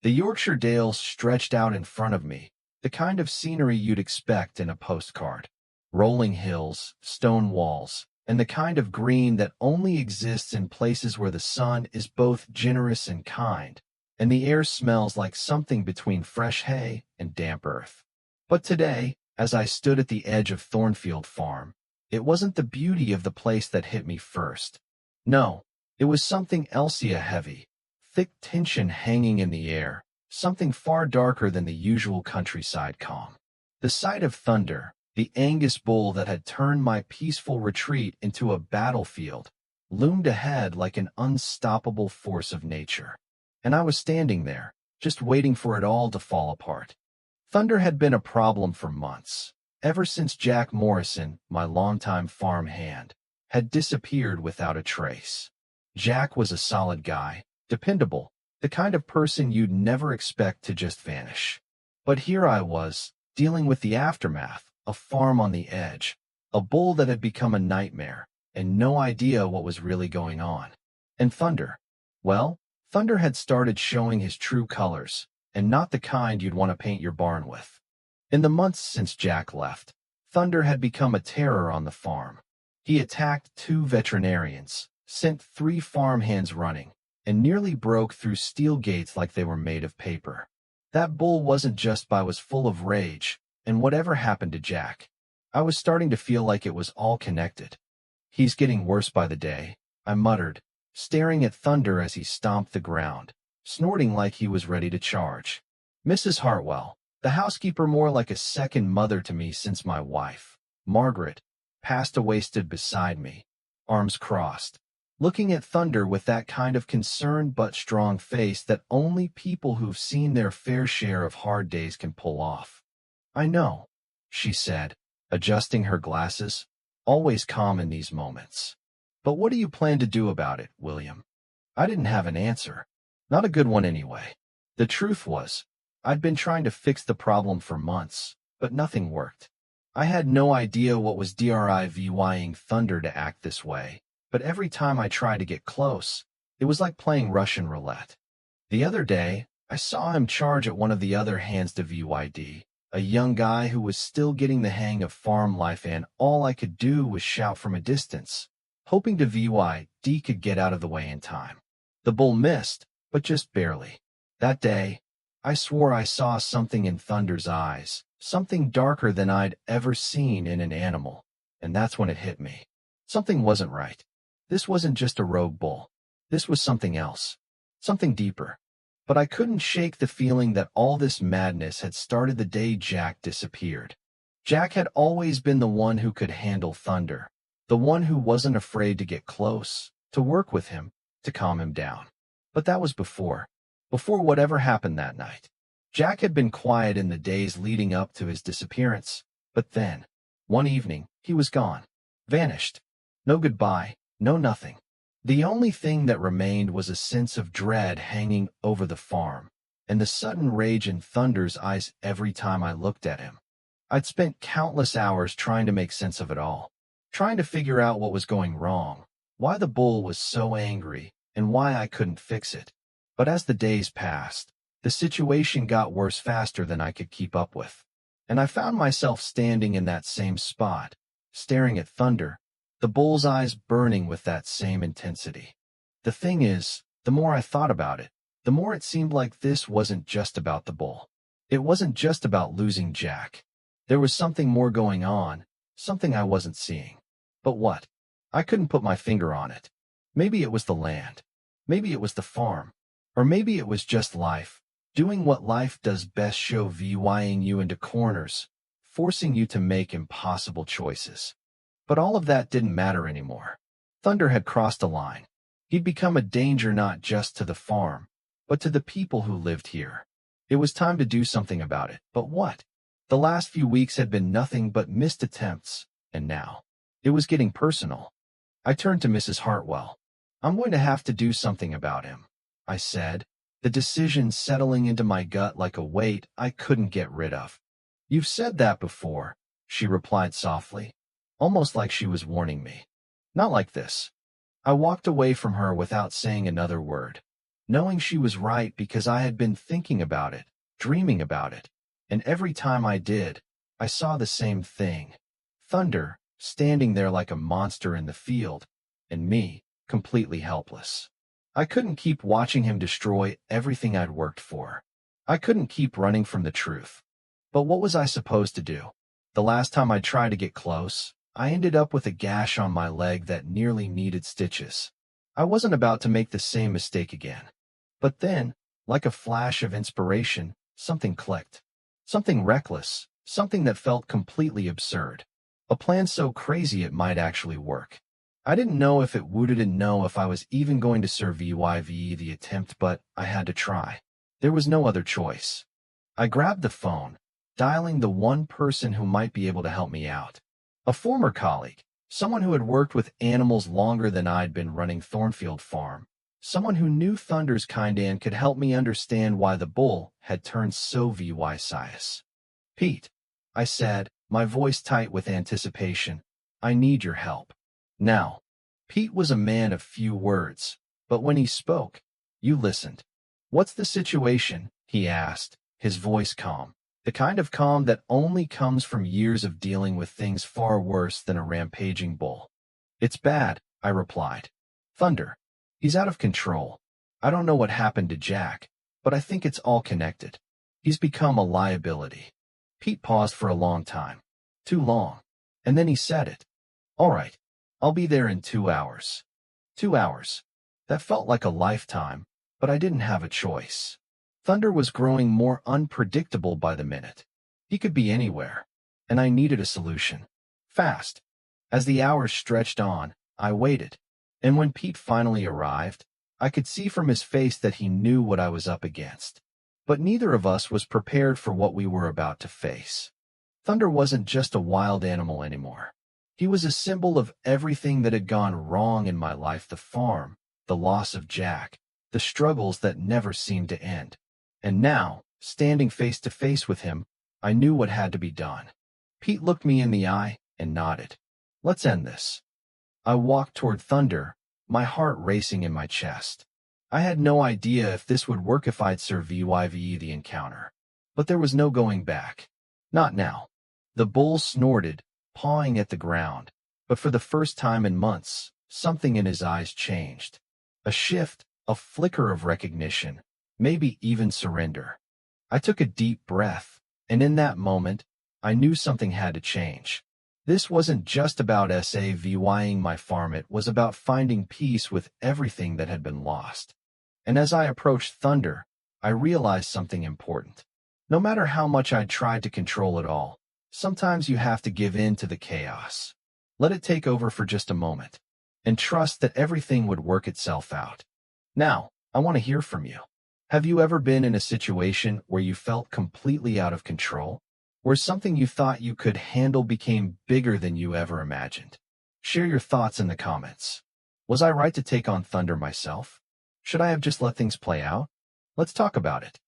The Yorkshire Dales stretched out in front of me, the kind of scenery you'd expect in a postcard. Rolling hills, stone walls, and the kind of green that only exists in places where the sun is both generous and kind, and the air smells like something between fresh hay and damp earth. But today, as I stood at the edge of Thornfield Farm, it wasn't the beauty of the place that hit me first. No, it was something else, a heavy, thick tension hanging in the air, something far darker than the usual countryside calm. The sight of Thunder, the Angus bull that had turned my peaceful retreat into a battlefield, loomed ahead like an unstoppable force of nature. And I was standing there, just waiting for it all to fall apart. Thunder had been a problem for months, ever since Jack Morrison, my longtime farm hand, had disappeared without a trace. Jack was a solid guy, dependable, the kind of person you'd never expect to just vanish. But here I was, dealing with the aftermath, a farm on the edge, a bull that had become a nightmare, and no idea what was really going on. And Thunder, well, Thunder had started showing his true colors, and not the kind you'd want to paint your barn with. In the months since Jack left, Thunder had become a terror on the farm. He attacked 2 veterinarians, sent 3 farmhands running, and nearly broke through steel gates like they were made of paper. That bull wasn't just was full of rage, and whatever happened to Jack, I was starting to feel like it was all connected. "He's getting worse by the day," I muttered, staring at Thunder as he stomped the ground, snorting like he was ready to charge. Mrs. Hartwell, the housekeeper more like a second mother to me since my wife, Margaret, passed away, stood beside me, arms crossed, looking at Thunder with that kind of concerned but strong face that only people who've seen their fair share of hard days can pull off. "I know," she said, adjusting her glasses, always calm in these moments. "But what do you plan to do about it, William?" I didn't have an answer. Not a good one anyway. The truth was, I'd been trying to fix the problem for months, but nothing worked. I had no idea what was driving Thunder to act this way, but every time I tried to get close, it was like playing Russian roulette. The other day, I saw him charge at one of the other hands to VYD, a young guy who was still getting the hang of farm life, and all I could do was shout from a distance, hoping to VYD could get out of the way in time. The bull missed, but just barely. That day, I swore I saw something in Thunder's eyes, something darker than I'd ever seen in an animal, and that's when it hit me. Something wasn't right. This wasn't just a rogue bull. This was something else, something deeper. But I couldn't shake the feeling that all this madness had started the day Jack disappeared. Jack had always been the one who could handle Thunder, the one who wasn't afraid to get close, to work with him, to calm him down. But that was before whatever happened that night. Jack had been quiet in the days leading up to his disappearance, but then, one evening, he was gone, vanished. No goodbye, no nothing. The only thing that remained was a sense of dread hanging over the farm, and the sudden rage in Thunder's eyes every time I looked at him. I'd spent countless hours trying to make sense of it all, trying to figure out what was going wrong, why the bull was so angry, and why I couldn't fix it. But as the days passed, the situation got worse faster than I could keep up with, and I found myself standing in that same spot, staring at Thunder, the bull's eyes burning with that same intensity. The thing is, the more I thought about it, the more it seemed like this wasn't just about the bull. It wasn't just about losing Jack. There was something more going on, something I wasn't seeing. But what? I couldn't put my finger on it. Maybe it was the land. Maybe it was the farm. Or maybe it was just life, doing what life does best, shoving you into corners, forcing you to make impossible choices. But all of that didn't matter anymore. Thunder had crossed a line. He'd become a danger not just to the farm, but to the people who lived here. It was time to do something about it. But what? The last few weeks had been nothing but missed attempts, and now it was getting personal. I turned to Mrs. Hartwell. "I'm going to have to do something about him," I said, the decision settling into my gut like a weight I couldn't get rid of. "You've said that before," she replied softly, almost like she was warning me. "Not like this." I walked away from her without saying another word. knowing she was right because I had been thinking about it, dreaming about it. And every time I did, I saw the same thing. Thunder, standing there like a monster in the field, and me, completely helpless. I couldn't keep watching him destroy everything I'd worked for. I couldn't keep running from the truth. But what was I supposed to do? The last time I tried to get close, I ended up with a gash on my leg that nearly needed stitches. I wasn't about to make the same mistake again. But then, like a flash of inspiration, something clicked. Something reckless, something that felt completely absurd. A plan so crazy it might actually work. I didn't know if it wouldn't know if I was even going to survive the attempt, but I had to try. There was no other choice. I grabbed the phone, dialing the one person who might be able to help me out. A former colleague, someone who had worked with animals longer than I'd been running Thornfield Farm. Someone who knew Thunder's kind and could help me understand why the bull had turned so vicious. Pete, I said, my voice tight with anticipation, I need your help. Now, Pete was a man of few words, but when he spoke, you listened. What's the situation? He asked, his voice calm. The kind of calm that only comes from years of dealing with things far worse than a rampaging bull. It's bad, I replied. Thunder. He's out of control. I don't know what happened to Jack, but I think it's all connected. He's become a liability. Pete paused for a long time. Too long. And then he said it. All right. I'll be there in 2 hours. 2 hours. That felt like a lifetime, but I didn't have a choice. Thunder was growing more unpredictable by the minute. He could be anywhere, and I needed a solution. Fast. As the hours stretched on, I waited. And when Pete finally arrived, I could see from his face that he knew what I was up against. But neither of us was prepared for what we were about to face. Thunder wasn't just a wild animal anymore. He was a symbol of everything that had gone wrong in my life: the farm, the loss of Jack, the struggles that never seemed to end. And now, standing face to face with him, I knew what had to be done. Pete looked me in the eye and nodded. Let's end this. I walked toward Thunder, my heart racing in my chest. I had no idea if this would work, if I'd survive the encounter. But there was no going back. Not now. The bull snorted, pawing at the ground. But for the first time in months, something in his eyes changed. A shift, a flicker of recognition, maybe even surrender. I took a deep breath, and in that moment, I knew something had to change. This wasn't just about saving my farm, it was about finding peace with everything that had been lost. And as I approached Thunder, I realized something important. No matter how much I tried to control it all, sometimes you have to give in to the chaos. Let it take over for just a moment, and trust that everything would work itself out. Now, I want to hear from you. Have you ever been in a situation where you felt completely out of control? Where something you thought you could handle became bigger than you ever imagined? Share your thoughts in the comments. Was I right to take on Thunder myself? Should I have just let things play out? Let's talk about it.